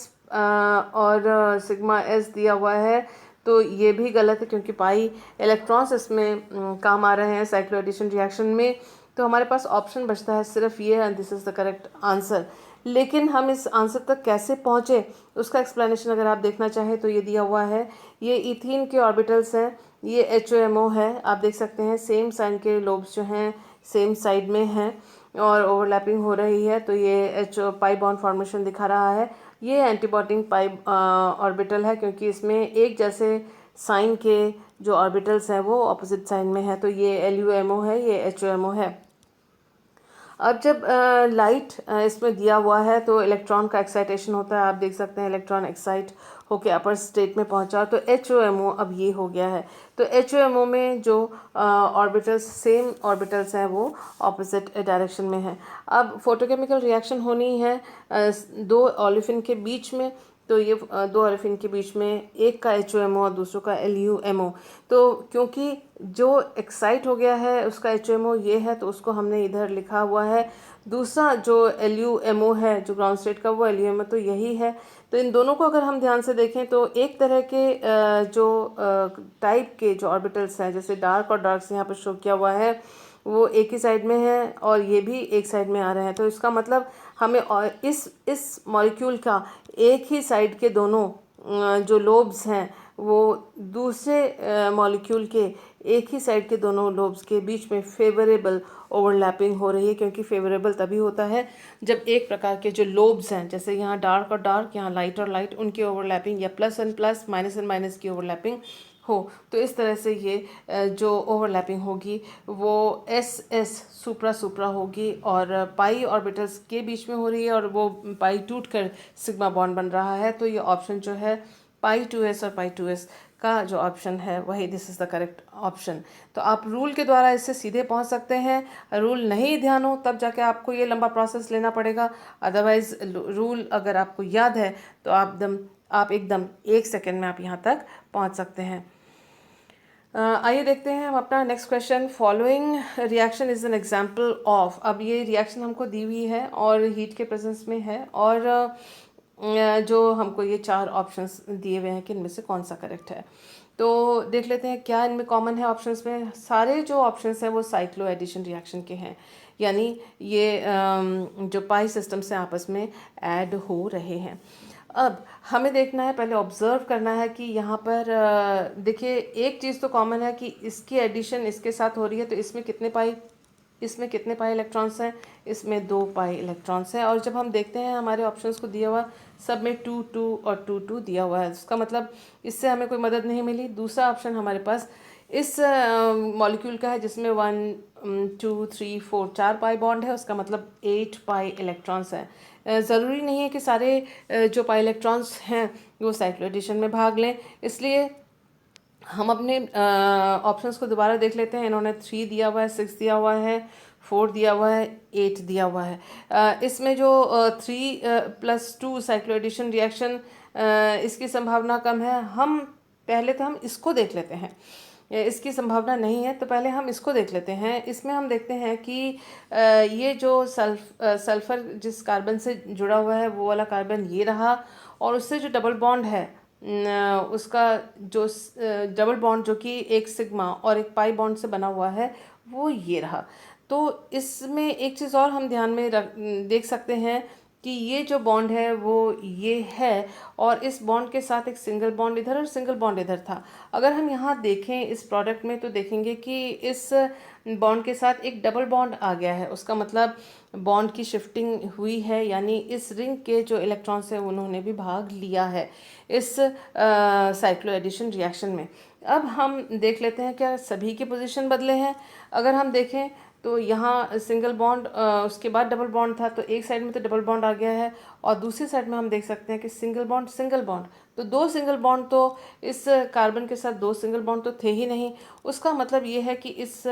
और सिग्मा S दिया हुआ है तो ये भी गलत है क्योंकि पाई इलेक्ट्रॉन्स इसमें काम आ रहे हैं साइक्लो एडिशन रिएक्शन में। तो हमारे पास ऑप्शन बचता है सिर्फ ये and this is the correct answer. लेकिन हम इस आंसर तक कैसे पहुँचे उसका एक्सप्लेनेशन अगर आप देखना चाहें तो ये दिया हुआ है। ये इथीन के ऑर्बिटल्स हैं, ये HOMO है, आप देख सकते हैं सेम साइन के लोब्स जो हैं सेम साइड में हैं और ओवरलैपिंग हो रही है तो ये पाई बॉन्ड फॉर्मेशन दिखा रहा है। ये एंटीबॉन्डिंग पाई ऑर्बिटल है क्योंकि इसमें एक जैसे साइन के जो ऑर्बिटल्स हैं वो ऑपोजिट साइन में है, तो ये LUMO है, ये HOMO है। अब जब लाइट इसमें दिया हुआ है तो इलेक्ट्रॉन का एक्साइटेशन होता है, आप देख सकते हैं इलेक्ट्रॉन एक्साइट होके अपर स्टेट में पहुंचा तो HOMO अब ये हो गया है। तो HOMO में जो ऑर्बिटल्स सेम ऑर्बिटल्स हैं वो ऑपोजिट डायरेक्शन में है। अब फोटोकेमिकल रिएक्शन होनी है 2 ओलेफिन के बीच में, तो ये 2 ओलेफिन के बीच में एक का HOMO और दूसरों का LUMO। तो क्योंकि जो एक्साइट हो गया है उसका HOMO ये है तो उसको हमने इधर लिखा हुआ है। दूसरा जो LUMO है जो ग्राउंड स्टेट का वो LUMO तो यही है, तो इन दोनों को अगर हम ध्यान से देखें तो एक तरह के जो टाइप के जो ऑर्बिटल्स हैं, जैसे डार्क और डार्क से यहाँ पर शो किया हुआ है, वो एक ही साइड में है और ये भी एक साइड में आ रहे हैं। तो इसका मतलब हमें और इस मॉलिक्यूल का एक ही साइड के दोनों जो लोब्स हैं वो दूसरे मॉलिक्यूल के एक ही साइड के दोनों लोब्स के बीच में फेवरेबल ओवरलैपिंग हो रही है, क्योंकि फेवरेबल तभी होता है जब एक प्रकार के जो लोब्स हैं, जैसे यहाँ डार्क और डार्क, यहाँ लाइट और लाइट, उनकी ओवरलैपिंग या plus and plus, minus and minus की ओवरलैपिंग हो। तो इस तरह से ये जो ओवरलैपिंग होगी वो एस एस सुप्रा सुप्रा होगी और पाई ऑर्बिटल्स के बीच में हो रही है और वो पाई टूट कर सिग्मा बॉन्ड बन रहा है। तो ये ऑप्शन जो है पाई 2s और पाई 2s का जो ऑप्शन है वही this is the correct option. तो आप रूल के द्वारा इससे सीधे पहुंच सकते हैं। रूल नहीं ध्यान हो तब जाके आपको ये लंबा प्रोसेस लेना पड़ेगा। अदरवाइज रूल अगर आपको याद है तो आप एकदम 1 सेकेंड में आप यहाँ तक पहुँच सकते हैं। आइए देखते हैं हम अपना next question. Following reaction is an example of, अब ये रिएक्शन हमको दी हुई है और हीट के प्रेजेंस में है और जो हमको ये 4 ऑप्शंस दिए हुए हैं कि इनमें से कौन सा करेक्ट है। तो देख लेते हैं क्या इनमें कॉमन है ऑप्शंस में। सारे जो ऑप्शंस हैं वो साइक्लो एडिशन रिएक्शन के हैं, यानी ये जो पाई सिस्टम से आपस में ऐड हो रहे हैं। अब हमें देखना है, पहले ऑब्जर्व करना है कि यहाँ पर देखिए एक चीज़ तो कॉमन है कि इसकी एडिशन इसके साथ हो रही है, तो इसमें कितने पाई इलेक्ट्रॉन्स हैं, इसमें 2 पाई इलेक्ट्रॉन्स हैं। और जब हम देखते हैं हमारे ऑप्शंस को दिया हुआ सब में 2 2 और 2 2 दिया हुआ है, उसका मतलब इससे हमें कोई मदद नहीं मिली। दूसरा ऑप्शन हमारे पास इस मॉलिक्यूल का है जिसमें 1 2 3 4 4 पाई बॉन्ड है, उसका मतलब 8 पाई इलेक्ट्रॉन्स हैं। ज़रूरी नहीं है कि सारे जो पाई इलेक्ट्रॉन्स हैं वो साइक्लो एडिशन में भाग लें, इसलिए हम अपने ऑप्शंस को दोबारा देख लेते हैं। इन्होंने 3 दिया हुआ है, 6 दिया हुआ है, 4 दिया हुआ है, 8 दिया हुआ है। इसमें जो 3+2 साइक्लो एडिशन रिएक्शन, इसकी संभावना कम है। हम पहले तो हम इसको देख लेते हैं, इसकी संभावना नहीं है तो पहले हम इसको देख लेते हैं। इसमें हम देखते हैं कि ये जो सल्फर जिस कार्बन से जुड़ा हुआ है वो वाला कार्बन ये रहा, और उससे जो डबल बॉन्ड है उसका जो डबल बॉन्ड जो कि एक सिग्मा और एक पाई बॉन्ड से बना हुआ है वो ये रहा। तो इसमें एक चीज़ और हम ध्यान में देख सकते हैं कि ये जो बॉन्ड है वो ये है और इस बॉन्ड के साथ एक सिंगल बॉन्ड इधर और सिंगल बॉन्ड इधर था। अगर हम यहाँ देखें इस प्रोडक्ट में तो देखेंगे कि इस बॉन्ड के साथ एक डबल बॉन्ड आ गया है, उसका मतलब बॉन्ड की शिफ्टिंग हुई है, यानी इस रिंग के जो इलेक्ट्रॉन्स हैं उन्होंने भी भाग लिया है इस साइक्लो एडिशन रिएक्शन में। अब हम देख लेते हैं क्या सभी के पोजीशन बदले हैं। अगर हम देखें तो यहाँ सिंगल बॉन्ड, उसके बाद डबल बॉन्ड था, तो एक साइड में तो डबल बॉन्ड आ गया है और दूसरी साइड में हम देख सकते हैं कि सिंगल बॉन्ड, तो 2 सिंगल बॉन्ड, तो इस कार्बन के साथ 2 सिंगल बॉन्ड तो थे ही नहीं। उसका मतलब ये है कि इस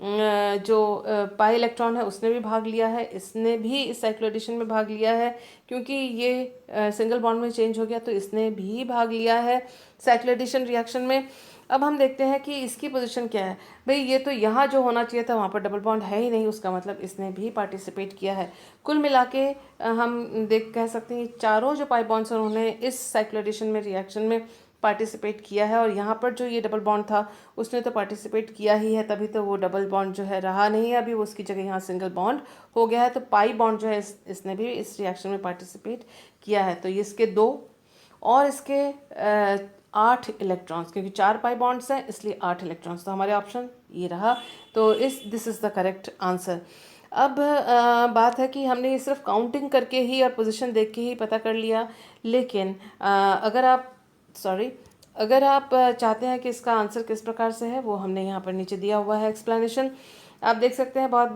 जो पाई इलेक्ट्रॉन है उसने भी भाग लिया है, इसने भी इस साइक्लो एडिशन में भाग लिया है, क्योंकि ये सिंगल बॉन्ड में चेंज हो गया तो इसने भी भाग लिया है साइक्लो एडिशन रिएक्शन में। अब हम देखते हैं कि इसकी पोजीशन क्या है। भाई ये तो यहाँ जो होना चाहिए था वहाँ पर डबल बॉन्ड है ही नहीं, उसका मतलब इसने भी पार्टिसिपेट किया है। कुल मिला के हम कह सकते हैं चारों जो पाई बॉन्ड्स हैं उन्होंने इस साइक्लो एडिशन में रिएक्शन में पार्टिसिपेट किया है, और यहाँ पर जो ये डबल बॉन्ड था उसने तो पार्टिसिपेट किया ही है, तभी तो वो डबल बॉन्ड जो है रहा नहीं है अभी, वो उसकी जगह यहाँ सिंगल बॉन्ड हो गया है। तो पाई बॉन्ड जो है इसने भी इस रिएक्शन में पार्टिसिपेट किया है। तो ये इसके 2 और इसके 8 इलेक्ट्रॉन्स, क्योंकि 4 पाई बॉन्ड्स हैं इसलिए 8 इलेक्ट्रॉन्स, तो हमारे ऑप्शन ये रहा। तो this is the correct answer. अब बात है कि हमने ये सिर्फ काउंटिंग करके ही और पोजीशन देख के ही पता कर लिया, लेकिन अगर आप चाहते हैं कि इसका आंसर किस प्रकार से है वो हमने यहाँ पर नीचे दिया हुआ है एक्सप्लेनेशन। आप देख सकते हैं बहुत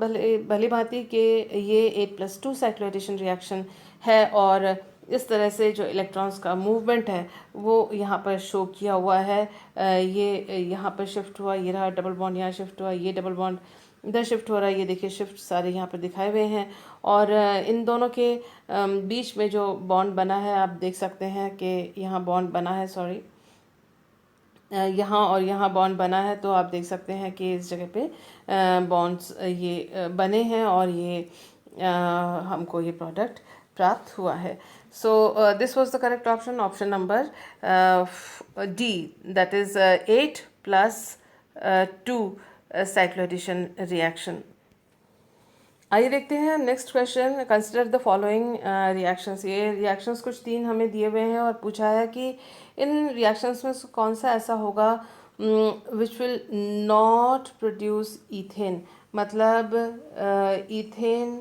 भली भांति कि ये 8+2 साइक्लो एडिशन रिएक्शन है और इस तरह से जो इलेक्ट्रॉन्स का मूवमेंट है वो यहाँ पर शो किया हुआ है। ये यहाँ पर शिफ्ट हुआ, ये रहा डबल बॉन्ड, यहाँ शिफ्ट हुआ, ये डबल बॉन्ड इधर शिफ्ट हो रहा है, ये देखिए शिफ्ट सारे यहाँ पर दिखाए हुए हैं। और इन दोनों के बीच में जो बॉन्ड बना है आप देख सकते हैं कि यहाँ बॉन्ड बना है, यहाँ और यहाँ बॉन्ड बना है, तो आप देख सकते हैं कि इस जगह पे बॉन्ड्स ये बने हैं और ये हमको ये प्रोडक्ट प्राप्त हुआ है। So this was the correct option, option number D, that is 8 plus 2 cycloaddition reaction. आइए देखते हैं next question. Consider the following reactions. ये रिएक्शंस कुछ 3 हमें दिए हुए हैं और पूछा है कि इन रिएक्शंस में कौन सा ऐसा होगा which will not produce ethane, मतलब ईथेन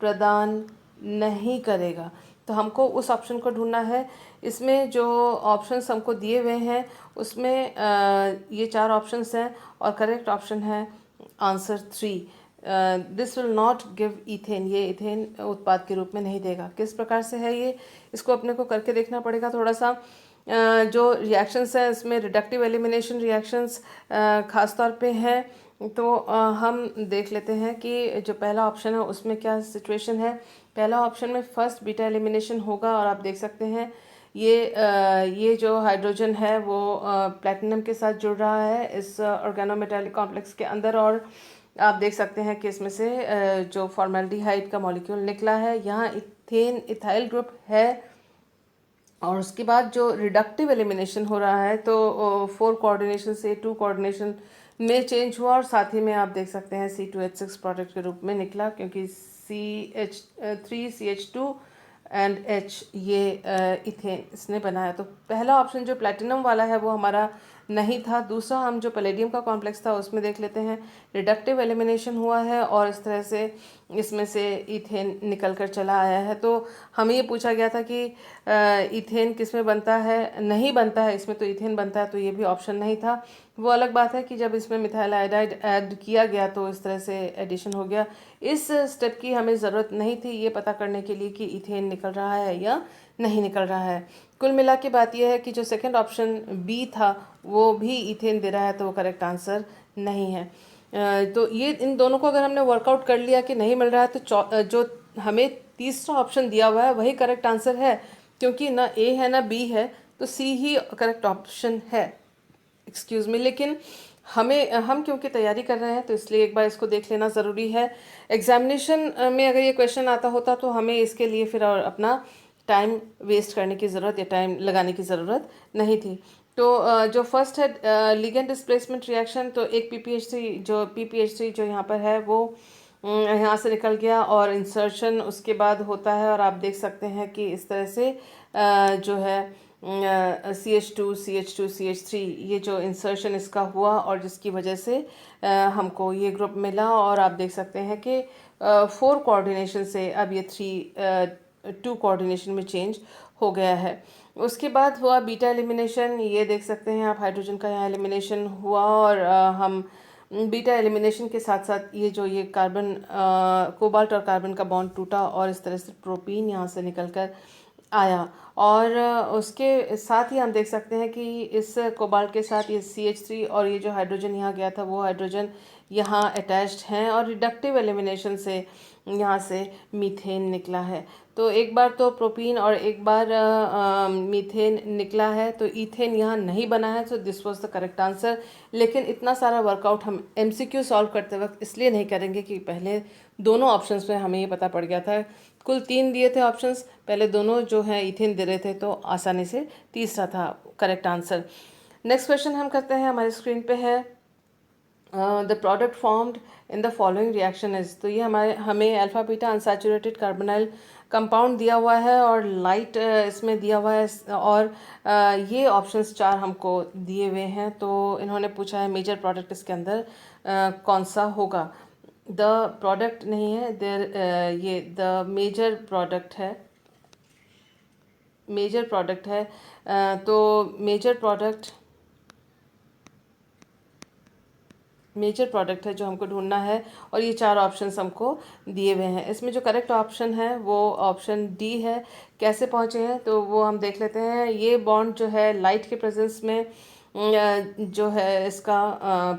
प्रदान नहीं करेगा. तो हमको उस ऑप्शन को ढूंढना है. इसमें जो ऑप्शंस हमको दिए हुए हैं उसमें ये 4 ऑप्शंस हैं और करेक्ट ऑप्शन है answer 3. This will not give ethane, ये इथेन उत्पाद के रूप में नहीं देगा. किस प्रकार से है ये, इसको अपने को करके देखना पड़ेगा थोड़ा सा. जो रिएक्शंस हैं इसमें रिडक्टिव एलिमिनेशन रिएक्शंस खास तौर पे हैं. तो हम देख लेते हैं कि जो पहला ऑप्शन है उसमें क्या सिचुएशन है. पहला ऑप्शन में फर्स्ट बीटा एलिमिनेशन होगा और आप देख सकते हैं ये जो हाइड्रोजन है वो प्लेटिनम के साथ जुड़ रहा है इस ऑर्गेनोमेटालिक कॉम्प्लेक्स के अंदर. और आप देख सकते हैं कि इसमें से जो फॉर्मेल्डिहाइड का मॉलिक्यूल निकला है, यहाँ इथेन इथाइल ग्रुप है. और उसके बाद जो रिडक्टिव एलिमिनेशन हो रहा है तो 4 कोऑर्डिनेशन से 2 कोऑर्डिनेशन में चेंज हुआ और साथ ही में आप देख सकते हैं C2H6 प्रोडक्ट के रूप में निकला, क्योंकि CH3CH2 एंड H ये इथेन इसने बनाया. तो पहला ऑप्शन जो प्लैटिनम वाला है वो हमारा नहीं था. दूसरा हम जो पैलेडियम का कॉम्प्लेक्स था उसमें देख लेते हैं. रिडक्टिव एलिमिनेशन हुआ है और इस तरह से इसमें से इथेन निकल कर चला आया है. तो हमें ये पूछा गया था कि इथेन किस में बनता है, नहीं बनता है, इसमें तो इथेन बनता है, तो ये भी ऑप्शन नहीं था. वो अलग बात है कि जब इसमें मिथाइल आयोडाइड ऐड किया गया तो इस तरह से एडिशन हो गया. इस स्टेप की हमें ज़रूरत नहीं थी ये पता करने के लिए कि इथेन निकल रहा है या नहीं निकल रहा है. कुल मिला के बात यह है कि जो सेकंड ऑप्शन बी था वो भी इथेन दे रहा है, तो वो करेक्ट आंसर नहीं है. तो ये इन दोनों को अगर हमने वर्कआउट कर लिया कि नहीं मिल रहा है तो जो हमें तीसरा ऑप्शन दिया हुआ है वही करेक्ट आंसर है, क्योंकि ना ए है ना बी है, तो सी ही करेक्ट ऑप्शन है. एक्सक्यूज़ मी, लेकिन हम क्योंकि तैयारी कर रहे हैं तो इसलिए एक बार इसको देख लेना ज़रूरी है. एग्जामिनेशन में अगर ये क्वेश्चन आता होता तो हमें इसके लिए फिर और अपना टाइम वेस्ट करने की ज़रूरत या टाइम लगाने की ज़रूरत नहीं थी. तो जो फर्स्ट है लिगेंड डिस्प्लेसमेंट रिएक्शन, तो एक पीपीएच3 जो यहाँ पर है वो यहाँ से निकल गया और इंसर्शन उसके बाद होता है. और आप देख सकते हैं कि इस तरह से जो है CH2 ये जो इंसर्शन इसका हुआ और जिसकी वजह से हमको ये ग्रुप मिला. और आप देख सकते हैं कि 4 कोऑर्डिनेशन से अब ये 2 कोऑर्डिनेशन में चेंज हो गया है. उसके बाद हुआ बीटा एलिमिनेशन. ये देख सकते हैं आप हाइड्रोजन का यहाँ एलिमिनेशन हुआ और हम बीटा एलिमिनेशन के साथ साथ ये कार्बन कोबाल्ट और कार्बन का बॉन्ड टूटा और इस तरह से प्रोपीन यहाँ से निकल कर आया. और उसके साथ ही हम देख सकते हैं कि इस कोबाल्ट के साथ ये CH3 और ये जो हाइड्रोजन यहाँ गया था वो हाइड्रोजन यहाँ अटैच्ड हैं और रिडक्टिव एलिमिनेशन से यहाँ से मीथेन निकला है. तो एक बार तो प्रोपीन और एक बार मीथेन निकला है, तो ईथेन यहाँ नहीं बना है. तो this was the correct answer. लेकिन इतना सारा वर्कआउट हम MCQ सॉल्व करते वक्त इसलिए नहीं करेंगे कि पहले दोनों ऑप्शंस में हमें ये पता पड़ गया था. कुल 3 दिए थे ऑप्शंस, पहले दोनों जो हैं इथेन दे रहे थे, तो आसानी से तीसरा था करेक्ट आंसर. नेक्स्ट क्वेश्चन हम करते हैं, हमारे स्क्रीन पे है the product formed in the following reaction is. तो ये हमें alpha beta unsaturated carbonyl compound दिया हुआ है और लाइट इसमें दिया हुआ है और ये ऑप्शंस 4 हमको दिए हुए हैं. तो इन्होंने पूछा है मेजर प्रोडक्ट इसके अंदर कौन सा होगा. द प्रोडक्ट नहीं है ये द मेजर प्रोडक्ट है. तो मेजर प्रोडक्ट है जो हमको ढूंढना है और ये 4 ऑप्शंस हमको दिए हुए हैं. इसमें जो करेक्ट ऑप्शन है वो ऑप्शन डी है. कैसे पहुँचे हैं तो वो हम देख लेते हैं. ये बॉन्ड जो है लाइट के प्रेजेंस में जो है इसका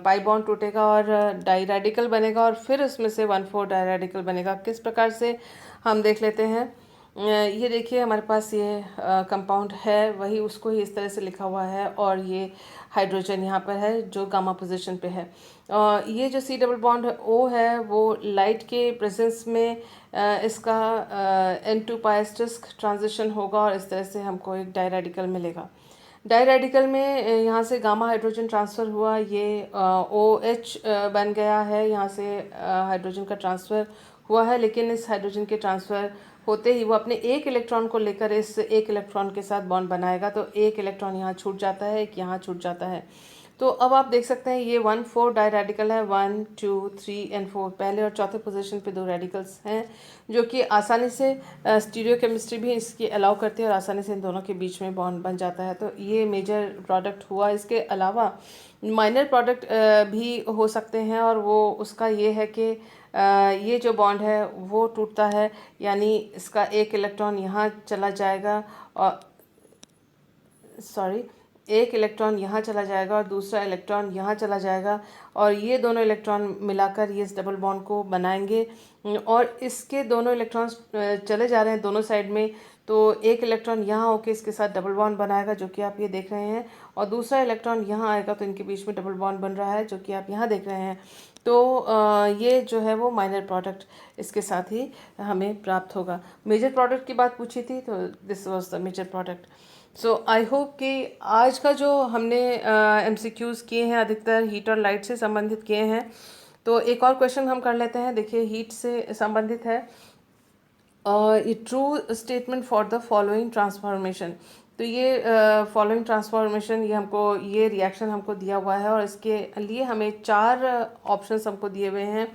पाई बॉन्ड टूटेगा और डाई रेडिकल बनेगा और फिर उसमें से 1,4 डाई रेडिकल बनेगा. किस प्रकार से हम देख लेते हैं. ये देखिए हमारे पास ये कंपाउंड है, वही उसको ही इस तरह से लिखा हुआ है, और ये हाइड्रोजन यहाँ पर है जो गामा पोजीशन पे है। ये जो सी डबल बॉन्ड ओ है वो लाइट के प्रेजेंस में इसका N2 पायस्टस ट्रांजिशन होगा और इस तरह से हमको एक डाई रेडिकल मिलेगा। डाई रेडिकल में यहाँ से गामा हाइड्रोजन ट्रांसफ़र हुआ, ये OH बन गया है, यहाँ से हाइड्रोजन का ट्रांसफ़र हुआ है, लेकिन इस हाइड्रोजन के ट्रांसफ़र होते ही वो अपने एक इलेक्ट्रॉन को लेकर इस एक इलेक्ट्रॉन के साथ बॉन्ड बनाएगा, तो एक इलेक्ट्रॉन यहाँ छूट जाता है, एक यहाँ छूट जाता है। तो अब आप देख सकते हैं ये 1,4 डाई रेडिकल है, 1, 2, 3 एंड 4 पहले और चौथे पोजीशन पे दो रेडिकल्स हैं, जो कि आसानी से स्टीरियो केमिस्ट्री भी इसकी अलाउ करती है और आसानी से इन दोनों के बीच में बॉन्ड बन जाता है। तो ये मेजर प्रोडक्ट हुआ। इसके अलावा माइनर प्रोडक्ट भी हो सकते हैं, और वो उसका ये है कि ये जो बॉन्ड है वो टूटता है, यानी इसका एक इलेक्ट्रॉन यहाँ चला जाएगा और एक इलेक्ट्रॉन यहाँ चला जाएगा और दूसरा इलेक्ट्रॉन यहाँ चला जाएगा, और ये दोनों इलेक्ट्रॉन मिलाकर ये इस डबल बॉन्ड को बनाएंगे। और इसके दोनों इलेक्ट्रॉन्स चले जा रहे हैं दोनों साइड में, तो एक इलेक्ट्रॉन यहाँ होके इसके साथ डबल बॉन्ड बनाएगा, जो कि आप ये देख रहे हैं, और दूसरा इलेक्ट्रॉन यहाँ आएगा तो इनके बीच में डबल बॉन्ड बन रहा है, जो कि आप यहाँ देख रहे हैं। तो ये जो है वो माइनर प्रोडक्ट इसके साथ ही हमें प्राप्त होगा। मेजर प्रोडक्ट की बात पूछी थी, तो this was the major product. So I hope कि आज का जो हमने MCQs किए हैं अधिकतर हीट और लाइट से संबंधित किए हैं। तो एक और क्वेश्चन हम कर लेते हैं। देखिए हीट से संबंधित है, ये true statement for the following transformation. तो ये फॉलोइंग ट्रांसफॉर्मेशन, ये हमको ये रिएक्शन हमको दिया हुआ है, और इसके लिए हमें 4 ऑप्शंस हमको दिए हुए हैं।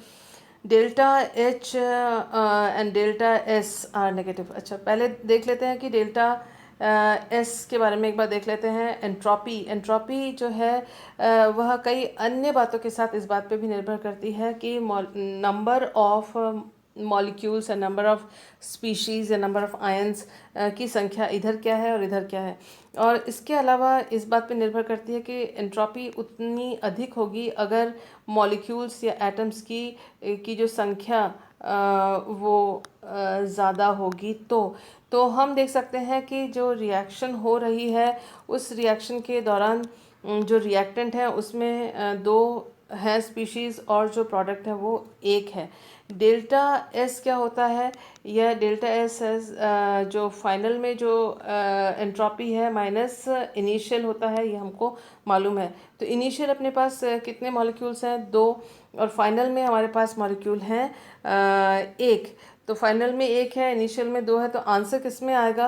Delta H and delta S are negative. अच्छा, पहले देख लेते हैं कि डेल्टा S के बारे में एक बार देख लेते हैं। एंट्रोपी, एंट्रोपी जो है वह कई अन्य बातों के साथ इस बात पे भी निर्भर करती है कि नंबर ऑफ मॉलिक्यूल्स या नंबर ऑफ स्पीशीज़ या नंबर ऑफ आयंस की संख्या इधर क्या है और इधर क्या है। और इसके अलावा इस बात पे निर्भर करती है कि एंट्रोपी उतनी अधिक होगी अगर मॉलिक्यूल्स या एटम्स की जो संख्या वो ज़्यादा होगी। तो हम देख सकते हैं कि जो रिएक्शन हो रही है उस रिएक्शन के दौरान जो रिएक्टेंट है उसमें 2 है स्पीशीज़, और जो प्रोडक्ट है वो एक है। डेल्टा S क्या होता है? यह डेल्टा S है जो फाइनल में जो एंट्रोपी है माइनस इनिशियल होता है, ये हमको मालूम है। तो इनिशियल अपने पास कितने मॉलिक्यूल्स हैं? 2, और फाइनल में हमारे पास मॉलिक्यूल हैं 1। तो फाइनल में 1 है, इनिशियल में 2 है, तो आंसर किस में आएगा?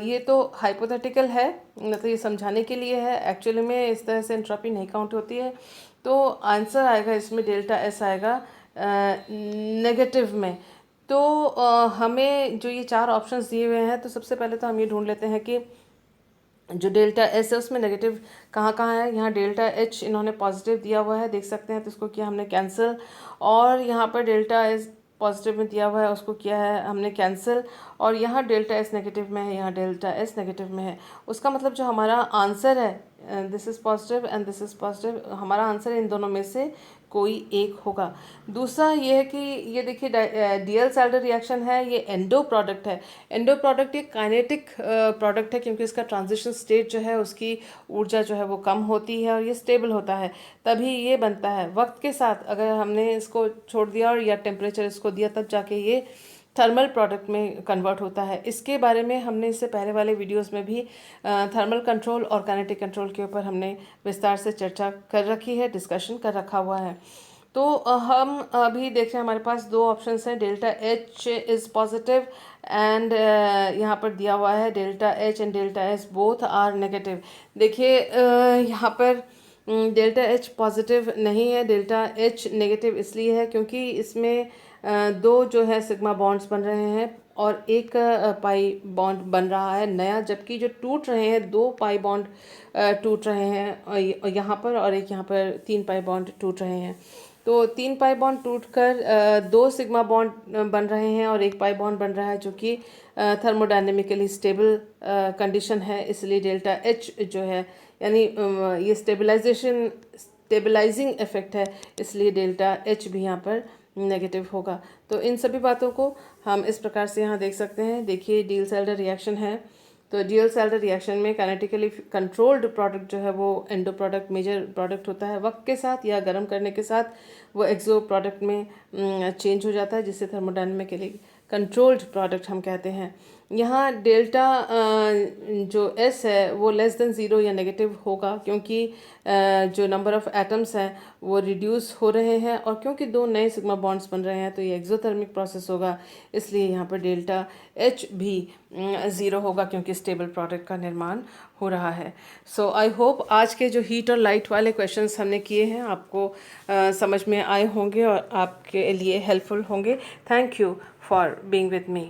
ये तो हाइपोथेटिकल है, मतलब ये समझाने के लिए है, एक्चुअली में इस तरह से एंट्रोपी नहीं काउंट होती है। तो आंसर आएगा इसमें डेल्टा S आएगा नेगेटिव में। तो हमें जो ये 4 ऑप्शंस दिए हुए हैं, तो सबसे पहले तो हम ये ढूंढ लेते हैं कि जो डेल्टा S है उसमें नेगेटिव कहाँ कहाँ है। यहाँ डेल्टा H इन्होंने पॉजिटिव दिया हुआ है, देख सकते हैं, तो इसको किया हमने कैंसिल। और यहाँ पर डेल्टा S पॉजिटिव में दिया हुआ है, उसको किया है हमने कैंसिल। और यहाँ डेल्टा S नेगेटिव में है, यहाँ डेल्टा S नेगेटिव में है। उसका मतलब जो हमारा आंसर है, this is positive and this is positive, हमारा आंसर इन दोनों में से कोई एक होगा। दूसरा ये है कि ये देखिए DL सैल्डर रिएक्शन है, ये एंडो प्रोडक्ट है। एंडो प्रोडक्ट ये काइनेटिक प्रोडक्ट है, क्योंकि इसका ट्रांजिशन स्टेट जो है उसकी ऊर्जा जो है वो कम होती है और ये स्टेबल होता है, तभी ये बनता है। वक्त के साथ अगर हमने इसको छोड़ दिया और या टेम्परेचर इसको दिया, तब जाके ये थर्मल प्रोडक्ट में कन्वर्ट होता है। इसके बारे में हमने इससे पहले वाले वीडियोस में भी थर्मल कंट्रोल और काइनेटिक कंट्रोल के ऊपर हमने विस्तार से चर्चा कर रखी है, डिस्कशन कर रखा हुआ है। तो हम अभी देख रहे हैं हमारे पास 2 ऑप्शंस हैं, delta H is positive and यहाँ पर दिया हुआ है delta H and delta S both are negative. देखिए यहाँ पर डेल्टा H पॉजिटिव नहीं है, डेल्टा H नेगेटिव इसलिए है क्योंकि इसमें 2 जो है सिग्मा बॉन्ड्स बन रहे हैं और एक पाई बॉन्ड बन रहा है नया, जबकि जो टूट रहे हैं 2 पाई बॉन्ड टूट रहे हैं यहाँ पर, और एक यहाँ पर 3 पाई बॉन्ड टूट रहे हैं। तो 3 पाई बॉन्ड टूटकर 2 सिग्मा बॉन्ड बन रहे हैं और 1 पाई बॉन्ड बन रहा है, जो कि थर्मोडायनेमिकली स्टेबल कंडीशन है। इसलिए डेल्टा H जो है, यानी ये स्टेबलाइजिंग इफेक्ट है, इसलिए डेल्टा H भी यहाँ पर नेगेटिव होगा। तो इन सभी बातों को हम इस प्रकार से यहाँ देख सकते हैं। देखिए डियल्स-एल्डर रिएक्शन है, तो डियल्स-एल्डर रिएक्शन में काइनेटिकली कंट्रोल्ड प्रोडक्ट जो है वो एंडो प्रोडक्ट मेजर प्रोडक्ट होता है। वक्त के साथ या गर्म करने के साथ वो एक्सो प्रोडक्ट में चेंज हो जाता है, जिससे थर्मोडायनेमिकली कंट्रोल्ड प्रोडक्ट हम कहते हैं। यहाँ डेल्टा जो एस है वो लेस देन ज़ीरो या नेगेटिव होगा, क्योंकि जो नंबर ऑफ़ एटम्स हैं वो रिड्यूस हो रहे हैं, और क्योंकि दो नए सिग्मा बॉन्ड्स बन रहे हैं तो ये एक्सोथर्मिक प्रोसेस होगा। इसलिए यहाँ पर डेल्टा एच भी ज़ीरो होगा, क्योंकि स्टेबल प्रोडक्ट का निर्माण हो रहा है। सो आई होप आज के जो हीट और लाइट वाले क्वेश्चंस हमने किए हैं आपको समझ में आए होंगे और आपके लिए हेल्पफुल होंगे। Thank you for being with me.